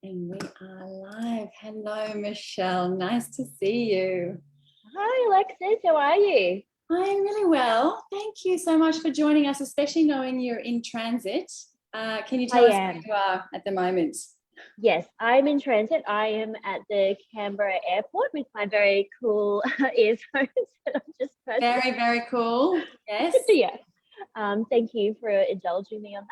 And we are live. Hello, Michelle. Nice to see you. Hi, Alexis. How are you? I'm really well. Thank you so much for joining us, especially knowing you're in transit. Can you tell us where you are at the moment? Yes, I'm in transit. I am at the Canberra airport with my very cool earphones that I've just purchased. Very, very cool. Yes. Yeah. Thank you for indulging me on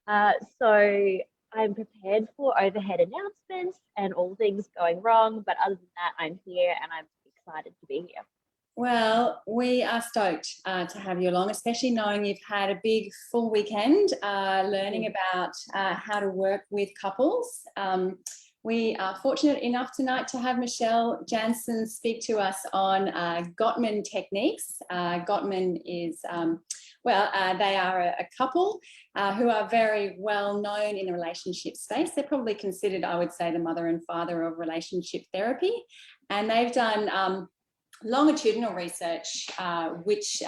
that. So I'm prepared for overhead announcements and all things going wrong. But other than that, I'm here and I'm excited to be here. Well, we are stoked to have you along, especially knowing you've had a big full weekend learning about how to work with couples. We are fortunate enough tonight to have Michelle Janssen speak to us on Gottman techniques. Gottman is, they are a couple who are very well known in the relationship space. They're probably considered, I would say, the mother and father of relationship therapy. And they've done longitudinal research, which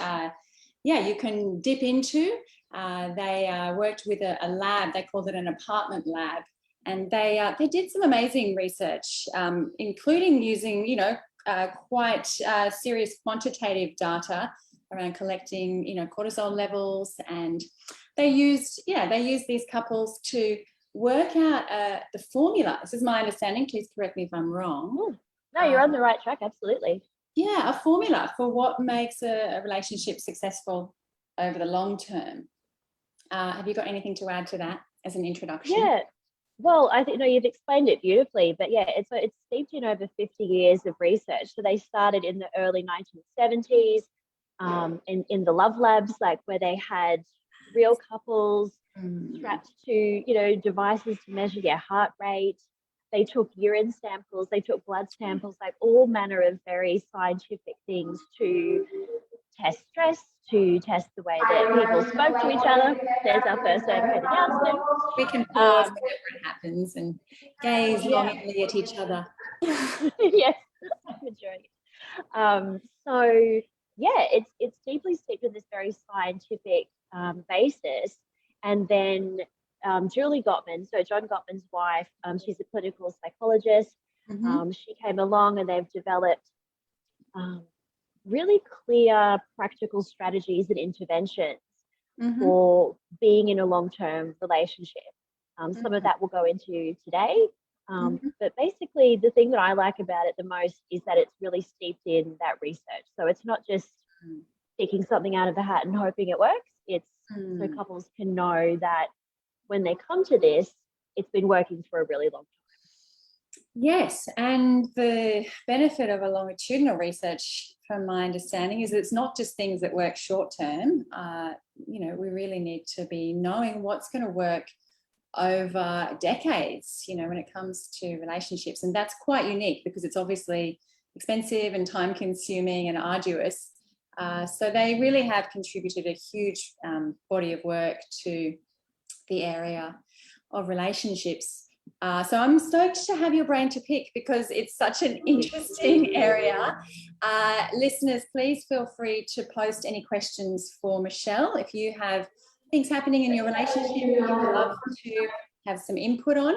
you can dip into. They worked with a lab. They called it an apartment lab, and they did some amazing research, including using quite serious quantitative data around collecting cortisol levels, and they used these couples to work out the formula. This is my understanding. Please correct me if I'm wrong. No, you're on the right track. Absolutely. Yeah, a formula for what makes a relationship successful over the long term. Have you got anything to add to that as an introduction? Yeah, well, I think you've explained it beautifully, but yeah, it's steeped in over 50 years of research. So they started in the early 1970s in the love labs, like where they had real couples strapped to devices to measure their heart rate. They took urine samples, they took blood samples, like all manner of very scientific things to test stress, to test the way that people spoke to each other. There's our first overhead announcement. We can pause whenever it happens and gaze longingly at each other. Yes, I'm enjoying it. It's deeply steeped in this very scientific basis. And then Julie Gottman, so John Gottman's wife, she's a clinical psychologist. She came along and they've developed really clear practical strategies and interventions for being in a long-term relationship. Some of that we'll go into today. But basically, the thing that I like about it the most is that it's really steeped in that research. So it's not just picking something out of the hat and hoping it works. It's so couples can know that when they come to this, it's been working for a really long time. Yes, and the benefit of a longitudinal research, from my understanding, is it's not just things that work short term. We really need to be knowing what's going to work over decades, when it comes to relationships. And that's quite unique because it's obviously expensive and time consuming and arduous. So they really have contributed a huge body of work to the area of relationships. So I'm stoked to have your brain to pick because it's such an interesting area. Listeners, please feel free to post any questions for Michelle. If you have things happening in your relationship you would love to have some input on,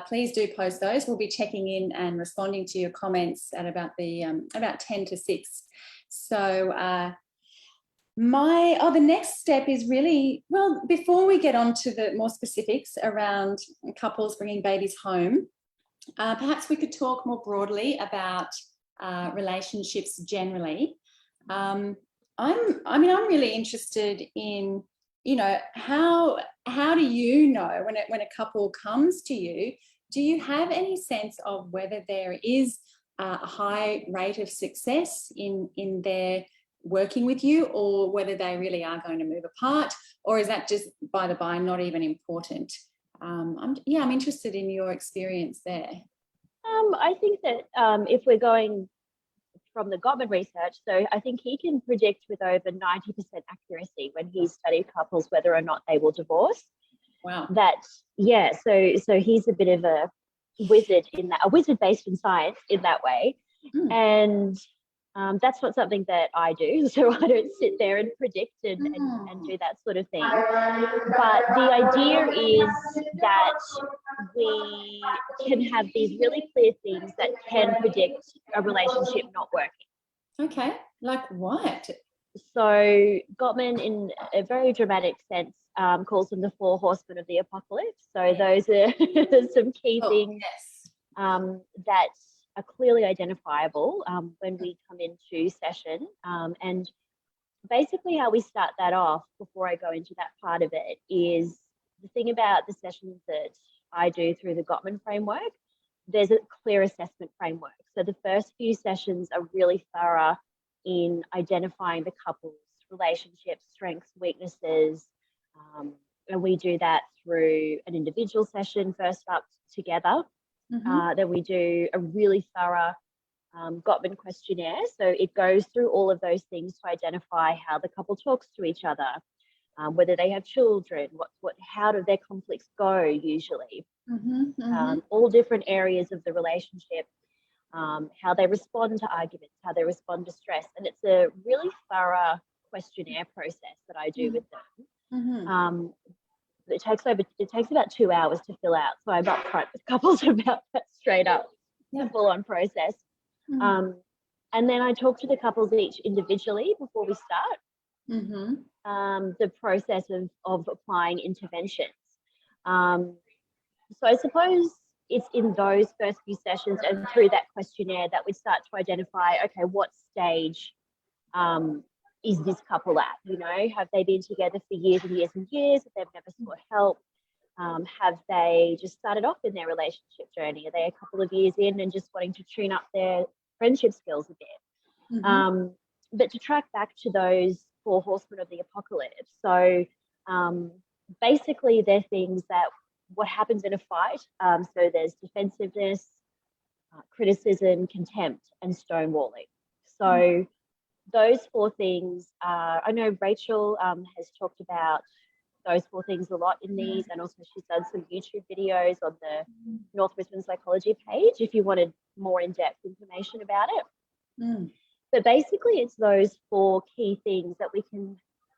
please do post those. We'll be checking in and responding to your comments at about 10 to 6. So the next step is really, before we get on to the more specifics around couples bringing babies home, perhaps we could talk more broadly about relationships generally. I'm really interested in, how do you know when a couple comes to you, do you have any sense of whether there is a high rate of success in their working with you, or whether they really are going to move apart, or is that just by the by not even important? I'm interested in your experience there. I think that if we're going from the Gottman research, so I think he can predict with over 90% accuracy when he's studied couples whether or not they will divorce. Wow. So he's a bit of a wizard in that, a wizard based in science in that way. And That's not something that I do, so I don't sit there and predict and do that sort of thing. But the idea is that we can have these really clear things that can predict a relationship not working. Okay, like what? So Gottman, in a very dramatic sense, calls them the 4 horsemen of the apocalypse. So those are some key things that are clearly identifiable when we come into session. And basically how we start that off, before I go into that part of it, is the thing about the sessions that I do through the Gottman framework. There's a clear assessment framework. So the first few sessions are really thorough in identifying the couple's relationships, strengths, weaknesses. And we do that through an individual session first up together. Then we do a really thorough Gottman questionnaire. So it goes through all of those things to identify how the couple talks to each other, whether they have children, how do their conflicts go usually, all different areas of the relationship, how they respond to arguments, how they respond to stress. And it's a really thorough questionnaire process that I do with them. It takes about 2 hours to fill out. So I'm upfront with couples about that straight up, the full-on process. And then I talk to the couples each individually before we start the process of applying interventions. So I suppose it's in those first few sessions and through that questionnaire that we start to identify, okay, what stage is this couple at? You know, have they been together for years and years and years? If they've never sought help? Have they just started off in their relationship journey? Are they a couple of years in and just wanting to tune up their friendship skills a bit? But to track back to those 4 horsemen of the apocalypse. So basically they're things that what happens in a fight. So there's defensiveness, criticism, contempt, and stonewalling. So those 4 things, I know Rachel has talked about those 4 things a lot in these, and also she's done some YouTube videos on the North Brisbane Psychology page if you wanted more in-depth information about it. But basically it's those 4 key things that we can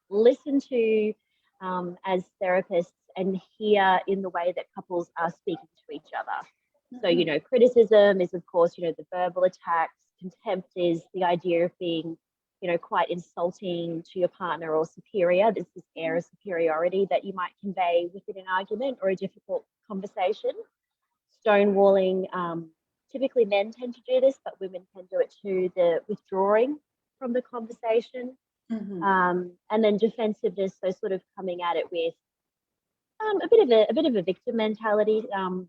listen to as therapists and hear in the way that couples are speaking to each other. So, you know, criticism is, of course, you know, the verbal attacks. Contempt is the idea of being, you know, quite insulting to your partner or superior. There's this air of superiority that you might convey within an argument or a difficult conversation. Stonewalling, typically men tend to do this, but women can do it too, the withdrawing from the conversation. And then defensiveness, so sort of coming at it with a bit of a victim mentality,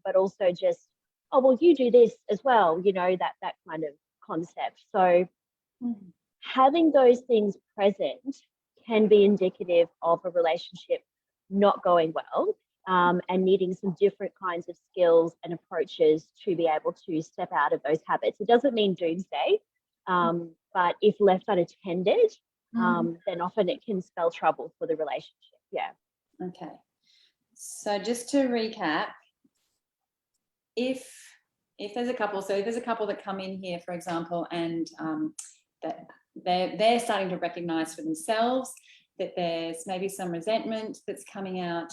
but also just, oh, well, you do this as well, you know, that kind of concept. So having those things present can be indicative of a relationship not going well, and needing some different kinds of skills and approaches to be able to step out of those habits. It doesn't mean doomsday, but if left unattended, then often it can spell trouble for the relationship. Okay. So just to recap, if there's a couple, so if there's a couple that come in here, for example, and that they're starting to recognize for themselves that there's maybe some resentment that's coming out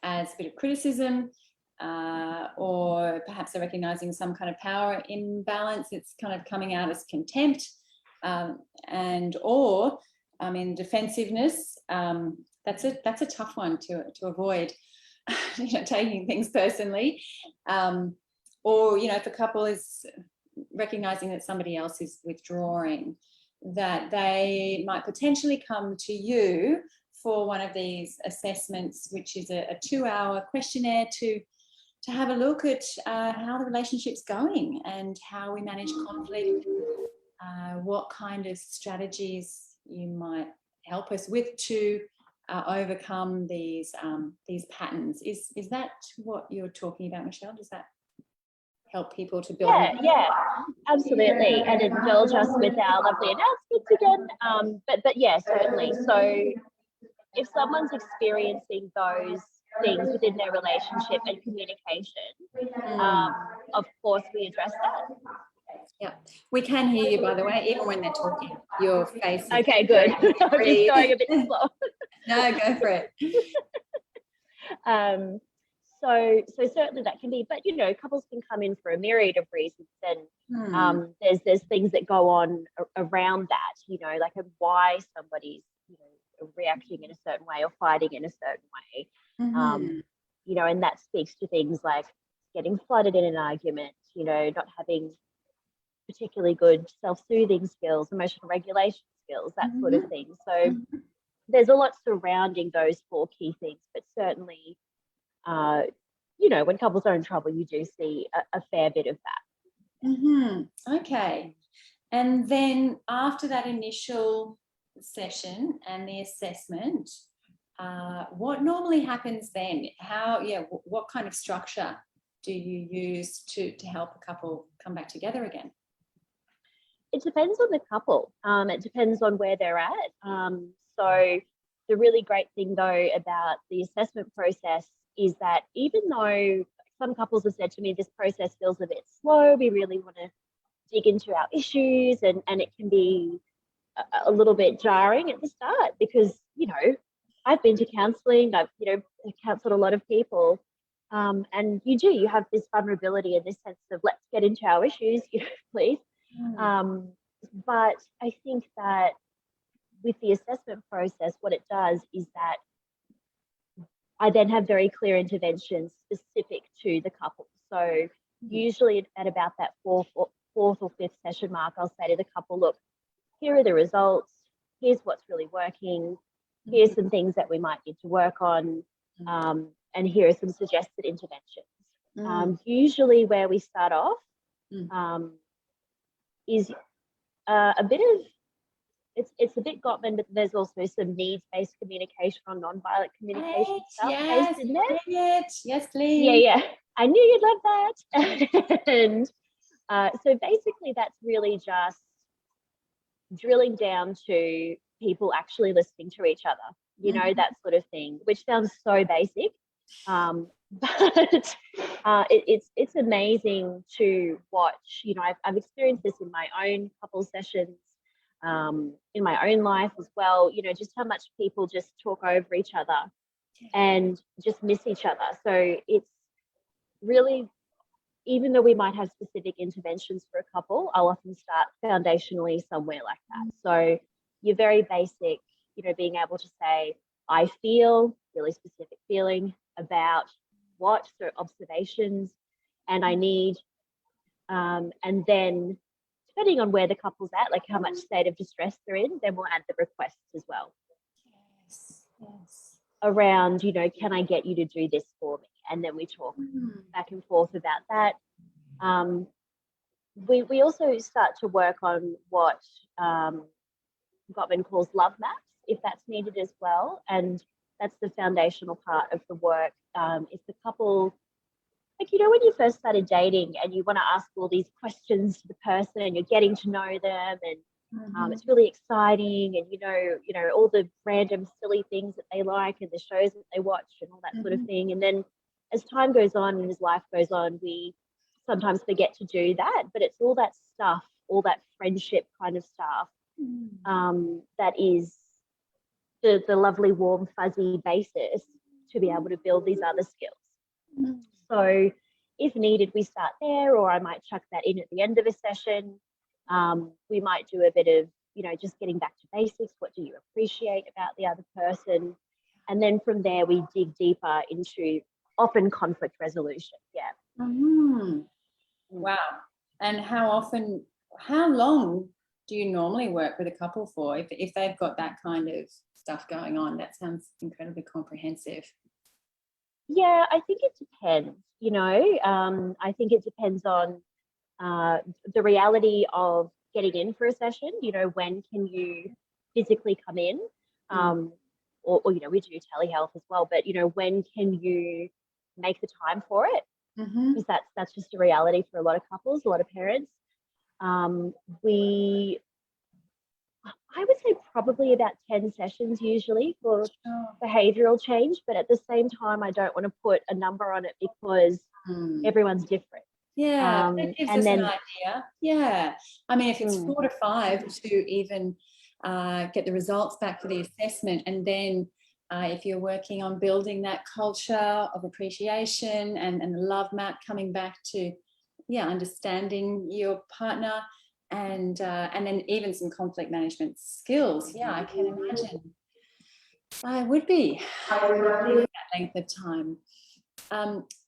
as a bit of criticism, or perhaps they're recognizing some kind of power imbalance, it's kind of coming out as contempt, or defensiveness. That's a tough one to avoid, you know, taking things personally, or, you know, if a couple is recognizing that somebody else is withdrawing, that they might potentially come to you for one of these assessments, which is a 2-hour questionnaire to have a look at how the relationship's going and how we manage conflict, what kind of strategies you might help us with to overcome these patterns. Is that what you're talking about, Michelle? Does that help people to build? Yeah, absolutely. And indulge us with our lovely announcements again. But yeah, certainly. So if someone's experiencing those things within their relationship and communication, of course we address that. Yeah, we can hear you, by the way, even when they're talking. Your face is Okay, good. I'm just breathe. going a bit slow. No, go for it. So certainly that can be, but couples can come in for a myriad of reasons, and there's things that go on around that, like why somebody's reacting in a certain way or fighting in a certain way, and that speaks to things like getting flooded in an argument, not having particularly good self-soothing skills, emotional regulation skills, that sort of thing. So there's a lot surrounding those four key things, but certainly, when couples are in trouble, you do see a fair bit of that. Okay. And then after that initial session and the assessment, what normally happens then? What kind of structure do you use to help a couple come back together again? It depends on the couple. It depends on where they're at. So the really great thing, though, about the assessment process is that even though some couples have said to me, this process feels a bit slow, we really want to dig into our issues, and it can be a little bit jarring at the start because, I've been to counselling, I've, counselled a lot of people, and you have this vulnerability and this sense of let's get into our issues, please. But I think that with the assessment process, what it does is that I then have very clear interventions specific to the couple. So usually at about that fourth or fifth session mark, I'll say to the couple, look, here are the results, here's what's really working, here's some things that we might need to work on, and here are some suggested interventions. Usually where we start off is a bit of, it's a bit Gottman, but there's also some needs-based communication or non-violent communication stuff based in there. Yes, please. Yeah. I knew you'd love that. And so basically that's really just drilling down to people actually listening to each other, that sort of thing, which sounds so basic. But it's amazing to watch. I've experienced this in my own couple sessions, in my own life as well, just how much people just talk over each other and just miss each other. So it's really, even though we might have specific interventions for a couple, I'll often start foundationally somewhere like that. So you're very basic, being able to say, I feel, really specific feeling about what, so observations, and I need, and then depending on where the couple's at, like how much state of distress they're in, then we'll add the requests as well. Yes. Around, can I get you to do this for me? And then we talk back and forth about that. We also start to work on what Gottman calls love maps, if that's needed as well. And that's the foundational part of the work. If the couple, like, when you first started dating and you want to ask all these questions to the person and you're getting to know them, and it's really exciting, and all the random silly things that they like and the shows that they watch and all that sort of thing. And then as time goes on and as life goes on, we sometimes forget to do that, but it's all that stuff, all that friendship kind of stuff, that is the lovely, warm, fuzzy basis to be able to build these other skills. So if needed, we start there, or I might chuck that in at the end of a session. We might do a bit of, just getting back to basics. What do you appreciate about the other person? And then from there, we dig deeper into often conflict resolution. Yeah. Wow. And how long do you normally work with a couple for if they've got that kind of stuff going on? That sounds incredibly comprehensive. Yeah, I think it depends, I think it depends on the reality of getting in for a session, when can you physically come in, or we do telehealth as well, but, when can you make the time for it? Because that's just a reality for a lot of couples, a lot of parents. I would say probably about 10 sessions usually for behavioural change, but at the same time, I don't want to put a number on it because everyone's different. Yeah, that gives and us an then idea. Yeah. I mean, if it's mm, 4 to 5 to even get the results back for the assessment, and then if you're working on building that culture of appreciation and the love map, coming back to, yeah, understanding your partner, and then even some conflict management skills. Yeah, I can imagine I would be that length of time.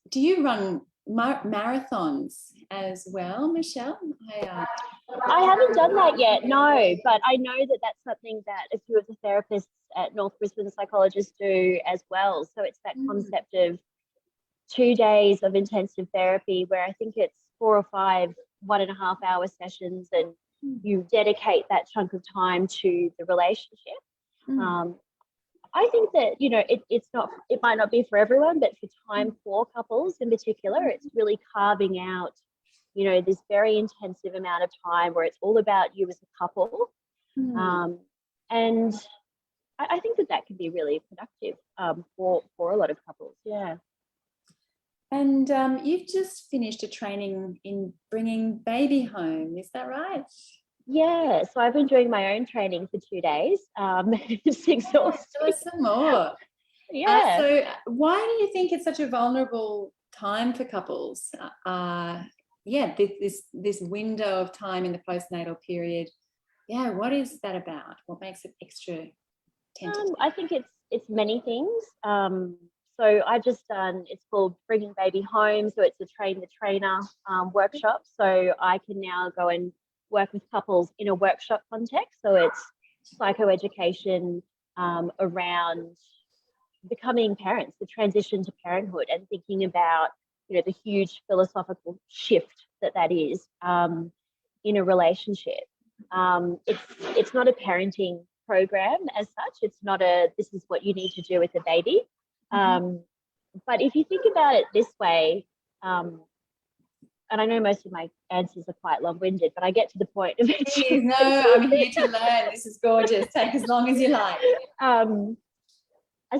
Do you run marathons as well, Michelle? I haven't done that yet, no, but I know that that's something that a few of the therapists at North Brisbane psychologists do as well. So it's that concept of 2 days of intensive therapy where I think it's 4 or 5 1.5 hour sessions, and you dedicate that chunk of time to the relationship. I think that, you know, it might not be for everyone, but for time for couples in particular, it's really carving out, you know, this very intensive amount of time where it's all about you as a couple. And I think that can be really productive for a lot of couples. Yeah. And you've just finished a training in bringing baby home, is that right? Yeah, so I've been doing my own training for 2 days. It's exhausting. Tell us some more. Yeah. So why do you think it's such a vulnerable time for couples? Yeah, this window of time in the postnatal period. Yeah, what is that about? What makes it extra tentative? I think it's many things. So I just done, it's called Bringing Baby Home. So it's a train the trainer workshop. So I can now go and work with couples in a workshop context. So it's psychoeducation around becoming parents, the transition to parenthood, and thinking about, you know, the huge philosophical shift that is in a relationship. It's not a parenting program as such. It's not this is what you need to do with a baby. But if you think about it this way, and I know most of my answers are quite long-winded, but I get to the point eventually. No, I'm here to learn. This is gorgeous. Take as long as you like. And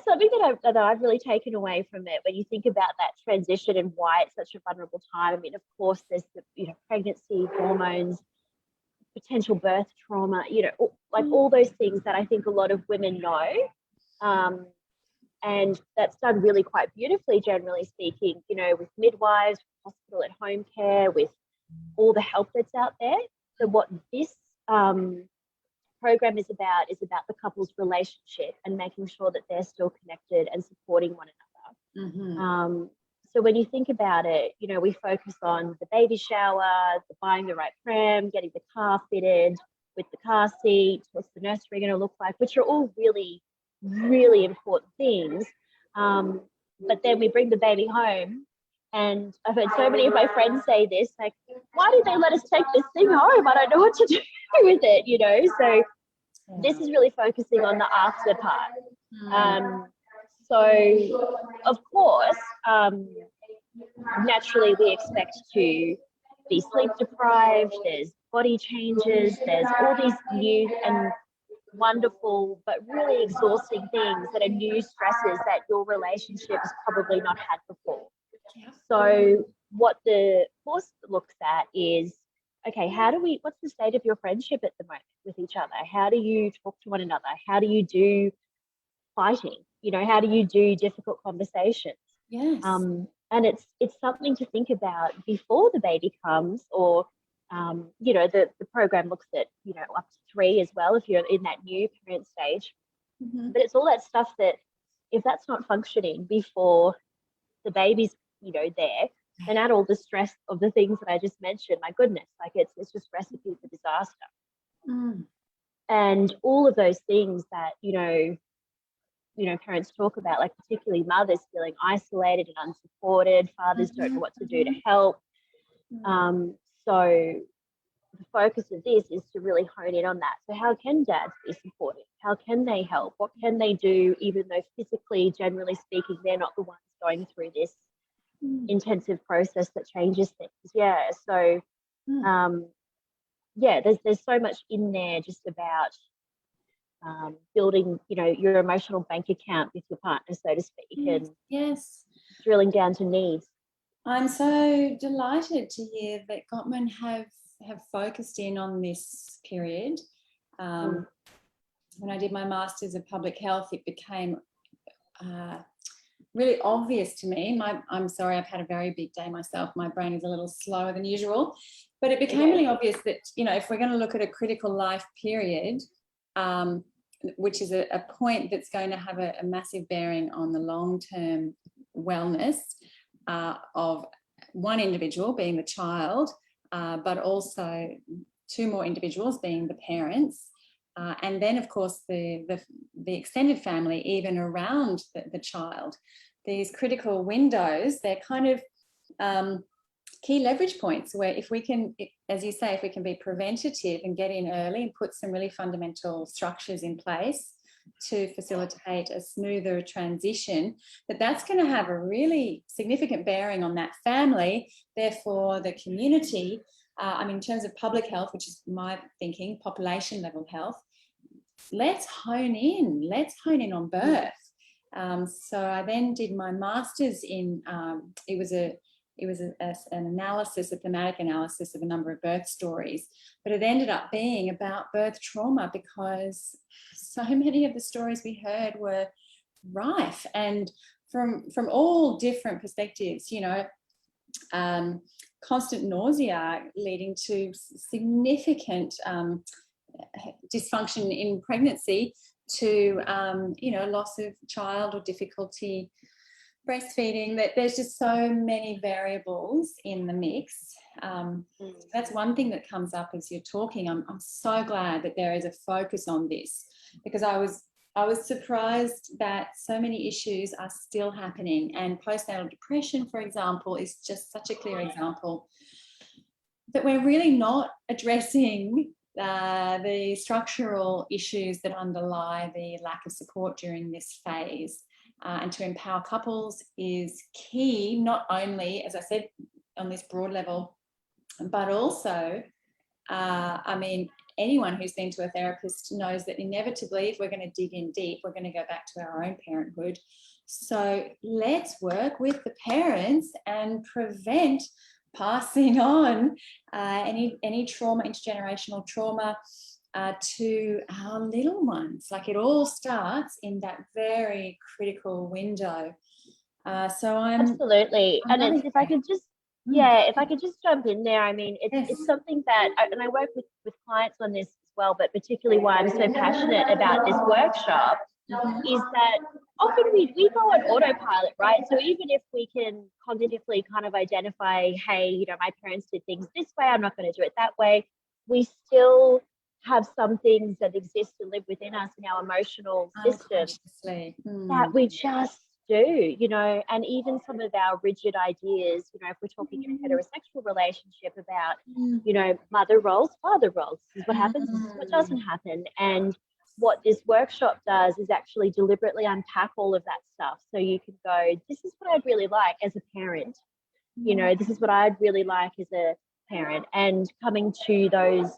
something that I've really taken away from it, when you think about that transition and why it's such a vulnerable time. I mean, of course, there's the, you know, pregnancy, hormones, potential birth trauma, you know, like all those things that I think a lot of women know. And that's done really quite beautifully, generally speaking, you know, with midwives, hospital at home care, with all the help that's out there. So what this program is about the couple's relationship and making sure that they're still connected and supporting one another. So when you think about it, you know, we focus on the baby shower, the buying the right pram, getting the car fitted with the car seat, what's the nursery going to look like, which are all really, really important things. But then we bring the baby home, and I've heard so many of my friends say this, like, why did they let us take this thing home? I don't know what to do with it, you know? So this is really focusing on the after part. So, of course, naturally we expect to be sleep deprived, there's body changes, there's all these new and wonderful but really exhausting things that are new stresses that your relationship has probably not had before. So what the course looks at is, okay, what's the state of your friendship at the moment with each other? How do you talk to one another? How do you do fighting? You know, how do you do difficult conversations? Yes. And it's something to think about before the baby comes, or you know, the program looks at, you know, up to 3 as well if you're in that new parent stage. But it's all that stuff that if that's not functioning before the baby's, you know, there, then add all the stress of the things that I just mentioned. My goodness, like it's just recipe for disaster. And all of those things that, you know, parents talk about, like particularly mothers feeling isolated and unsupported, fathers don't know what to do to help. So the focus of this is to really hone in on that. So how can dads be supportive? How can they help? What can they do, even though physically, generally speaking, they're not the ones going through this intensive process that changes things? Yeah. So yeah, there's so much in there just about building, you know, your emotional bank account with your partner, so to speak, and yes, drilling down to needs. I'm so delighted to hear that Gottman have focused in on this period. When I did my Masters of Public Health, it became really obvious to me. I'm sorry, I've had a very big day myself. My brain is a little slower than usual, but it became really obvious that, you know, if we're going to look at a critical life period, which is a point that's going to have a massive bearing on the long-term wellness of one individual, being the child, but also two more individuals, being the parents, and then of course the extended family, even around the child. These critical windows, they're kind of key leverage points where if we can, as you say, if we can be preventative and get in early and put some really fundamental structures in place to facilitate a smoother transition, that's going to have a really significant bearing on that family, therefore the community. I mean, in terms of public health, which is my thinking, population level health, let's hone in on birth. So I then did my master's in, it was an analysis, a thematic analysis of a number of birth stories, but it ended up being about birth trauma because so many of the stories we heard were rife and from all different perspectives, you know, constant nausea leading to significant dysfunction in pregnancy, to you know, loss of child or difficulty breastfeeding. That there's just so many variables in the mix. That's one thing that comes up as you're talking. I'm so glad that there is a focus on this, because I was surprised that so many issues are still happening, and postnatal depression, for example, is just such a clear example that we're really not addressing the structural issues that underlie the lack of support during this phase. And to empower couples is key, not only, as I said, on this broad level, but also, I mean, anyone who's been to a therapist knows that inevitably, if we're going to dig in deep, we're going to go back to our own parenthood. So let's work with the parents and prevent passing on any trauma, intergenerational trauma, to our little ones. Like, it all starts in that very critical window. So I'm absolutely, and it's, if I could just if I could just jump in there. I mean, it's something that, and I work with clients on this as well, but particularly why I'm so passionate about this workshop is that often we go on autopilot, right? So even if we can cognitively kind of identify, hey, you know, my parents did things this way, I'm not going to do it that way, we still have some things that exist and live within us in our emotional system that we just do, you know. And even some of our rigid ideas, you know, if we're talking in a heterosexual relationship about, you know, mother roles, father roles, this is what happens, this is what doesn't happen. And what this workshop does is actually deliberately unpack all of that stuff, so you can go, this is what I'd really like as a parent, you know, this is what I'd really like as a parent, and coming to those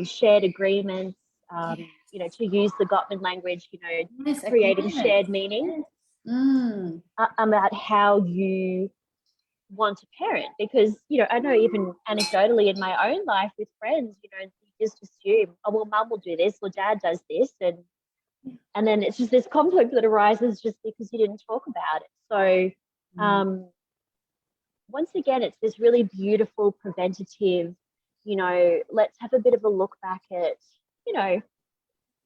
shared agreements, you know, to use the Gottman language, you know, creating shared meaning about how you want to parent. Because, you know, I know even anecdotally in my own life with friends, you know, you just assume, oh, well, mum will do this or dad does this, and then it's just this conflict that arises just because you didn't talk about it. So once again, it's this really beautiful preventative, you know, let's have a bit of a look back at, you know,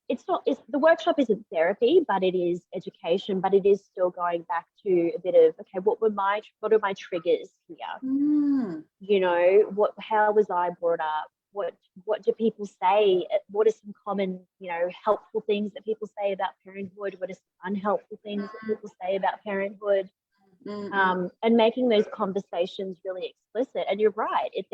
the workshop isn't therapy, but it is education, but it is still going back to a bit of, okay, what are my triggers here? You know, how was I brought up? What do people say? What are some common, you know, helpful things that people say about parenthood? What are some unhelpful things that people say about parenthood? And making those conversations really explicit. And you're right, it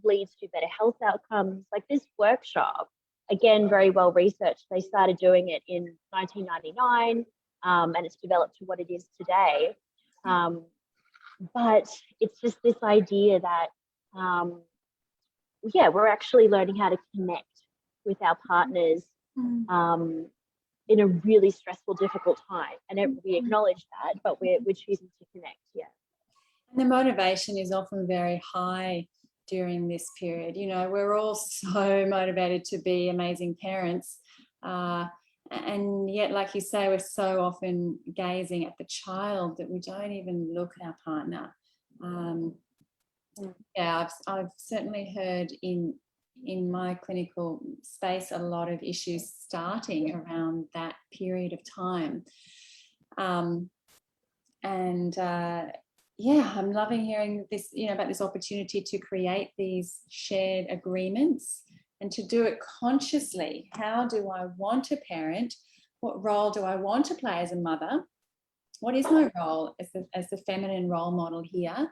leads to better health outcomes. Like this workshop, again, very well researched. They started doing it in 1999, and it's developed to what it is today. But it's just this idea that, we're actually learning how to connect with our partners in a really stressful, difficult time. And we acknowledge that, but we're choosing to connect. Yeah. And the motivation is often very high during this period. You know, we're all so motivated to be amazing parents. And yet, like you say, we're so often gazing at the child that we don't even look at our partner. Yeah, I've certainly heard in my clinical space a lot of issues starting around that period of time. Yeah, I'm loving hearing this, you know, about this opportunity to create these shared agreements and to do it consciously. How do I want to parent? What role do I want to play as a mother? What is my role as the feminine role model here?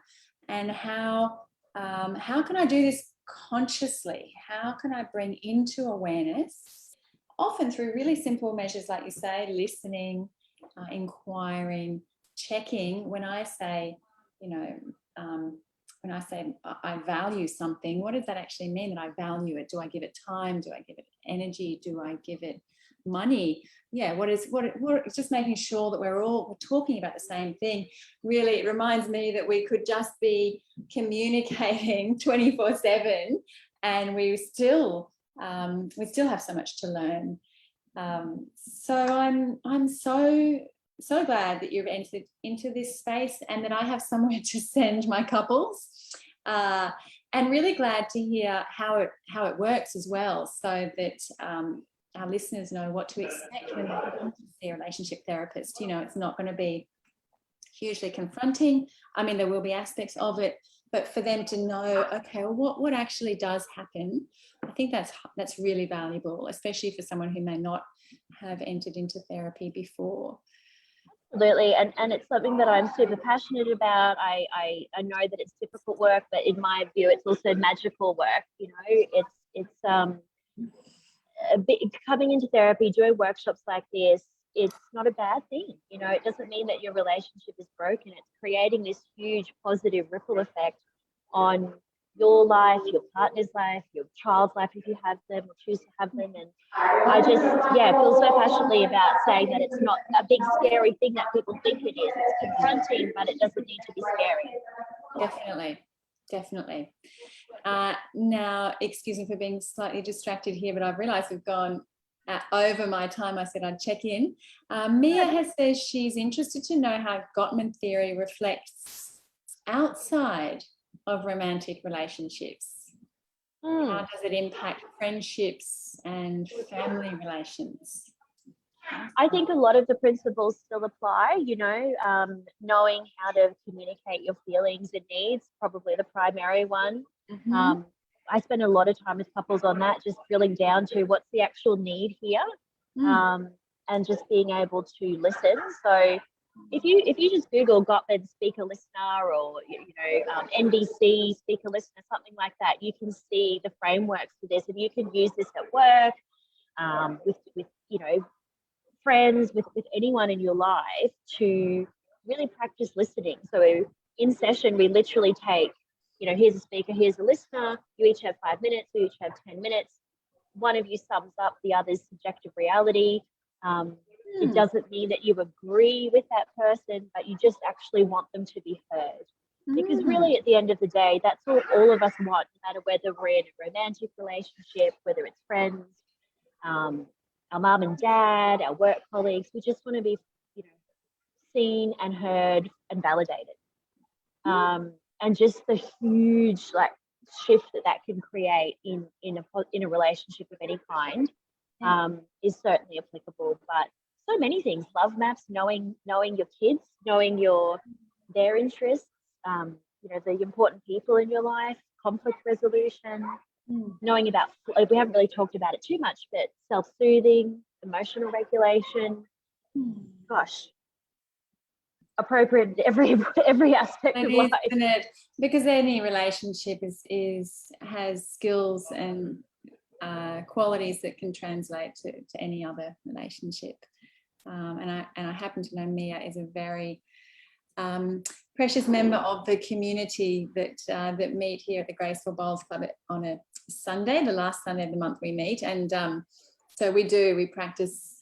And how can I do this consciously? How can I bring into awareness, often through really simple measures, like you say, listening, inquiring, checking. When I say, you know, when I say I value something, what does that actually mean, that I value it? Do I give it time? Do I give it energy? Do I give it money? Yeah, what it's just making sure that we're talking about the same thing. Really, it reminds me that we could just be communicating 24/7 and we still have so much to learn. So I'm so glad that you've entered into this space and that I have somewhere to send my couples, and really glad to hear how it works as well, so that our listeners know what to expect when they come to see a relationship therapist. You know, it's not going to be hugely confronting. I mean, there will be aspects of it, but for them to know, okay, well, what actually does happen, I think that's really valuable, especially for someone who may not have entered into therapy before. Absolutely, and it's something that I'm super passionate about. I know that it's difficult work, but in my view, it's also magical work. You know, it's a bit, coming into therapy, doing workshops like this, it's not a bad thing. You know, it doesn't mean that your relationship is broken. It's creating this huge positive ripple effect on your life, your partner's life, your child's life, if you have them or choose to have them. And I just, feel so passionately about saying that it's not a big scary thing that people think it is. It's confronting, but it doesn't need to be scary. Definitely. Now, excuse me for being slightly distracted here, but I've realised we've gone over my time. I said I'd check in. Mia has said she's interested to know how Gottman theory reflects outside of romantic relationships. How does it impact friendships and family relations? I think a lot of the principles still apply, you know, knowing how to communicate your feelings and needs, probably the primary one. Mm-hmm. I spend a lot of time with couples on that, just drilling down to what's the actual need here, and just being able to listen. So if you just Google Gottman speaker listener or NVC speaker listener, something like that, you can see the frameworks for this, and you can use this at work, with you know, friends, with anyone in your life, to really practice listening. So in session, we literally take, you know, here's a speaker, here's a listener, you each have 5 minutes, we each have 10 minutes. One of you sums up the other's subjective reality. It doesn't mean that you agree with that person, but you just actually want them to be heard. Because really, at the end of the day, that's all of us want, no matter whether we're in a romantic relationship, whether it's friends, our mum and dad, our work colleagues. We just want to be, you know, seen and heard and validated. And just the huge shift that can create in a relationship of any kind is certainly applicable. But so many things, love maps, knowing your kids, knowing their interests, you know, the important people in your life, conflict resolution, knowing about, we haven't really talked about it too much, but self-soothing, emotional regulation, gosh, appropriate in every aspect of life. Isn't it? Because any relationship has skills and qualities that can translate to any other relationship. And I happen to know Mia is a very precious member of the community that meet here at the Graceful Bowls Club on a Sunday, the last Sunday of the month we meet. And so we practice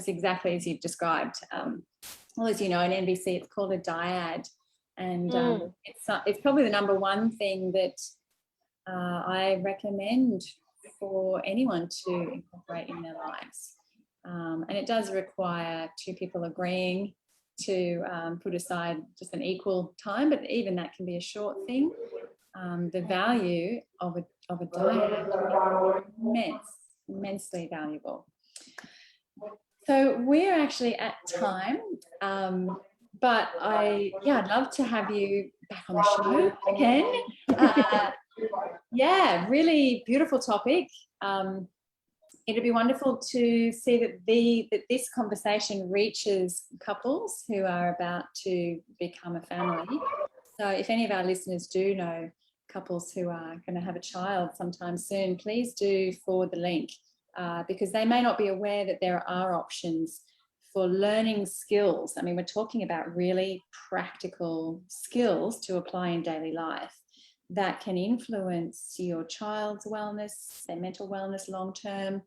exactly as you've described. Well, as you know, in NBC, it's called a dyad. And it's probably the number one thing that I recommend for anyone to incorporate in their lives. And it does require two people agreeing to put aside just an equal time, but even that can be a short thing. The value of a diet is immensely valuable. So we're actually at time, but I'd love to have you back on the show again. Really beautiful topic. It'd be wonderful to see that this conversation reaches couples who are about to become a family. So if any of our listeners do know couples who are going to have a child sometime soon, please do forward the link, because they may not be aware that there are options for learning skills. I mean, we're talking about really practical skills to apply in daily life that can influence your child's wellness, their mental wellness long term,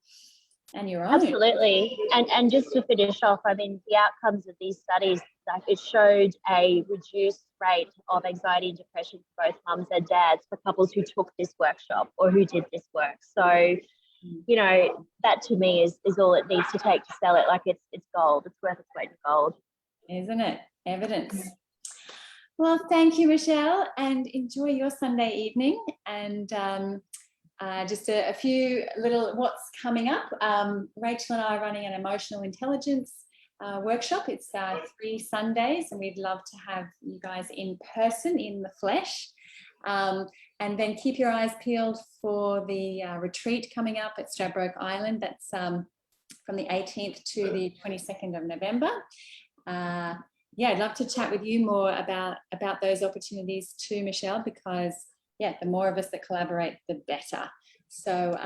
and your own. Absolutely. And just to finish off, I mean, the outcomes of these studies, like, it showed a reduced rate of anxiety and depression for both mums and dads for couples who took this workshop or who did this work. So, you know, that to me is all it needs to take to sell it. Like, it's gold. It's worth its weight in gold. Isn't it? Evidence. Well, thank you, Michelle, and enjoy your Sunday evening. And just a few little what's coming up. Rachel and I are running an emotional intelligence workshop. It's 3 Sundays, and we'd love to have you guys in person, in the flesh. And then keep your eyes peeled for the retreat coming up at Stradbroke Island. That's from the 18th to the 22nd of November. I'd love to chat with you more about those opportunities too, Michelle, because the more of us that collaborate, the better. So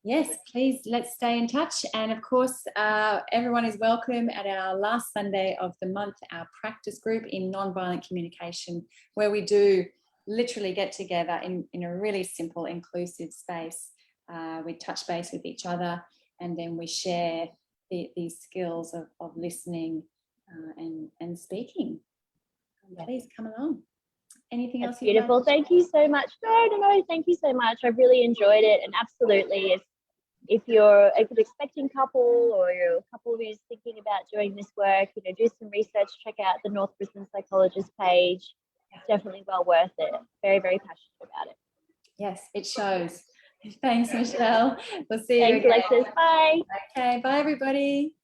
yes, please, let's stay in touch. And of course, everyone is welcome at our last Sunday of the month, our practice group in nonviolent communication, where we do literally get together in a really simple, inclusive space. We touch base with each other, and then we share these skills of listening and speaking. Please come along. Anything else? Beautiful. Thank you so much. No, thank you so much. I've really enjoyed it. And absolutely, if you're an expecting couple, or you're a couple who's thinking about doing this work, you know, do some research, check out the North Brisbane Psychologist page. It's definitely well worth it. Very, very passionate about it. Yes, it shows. Thanks, Michelle. We'll see you again. Thanks, Alexis. Bye. Okay, bye everybody.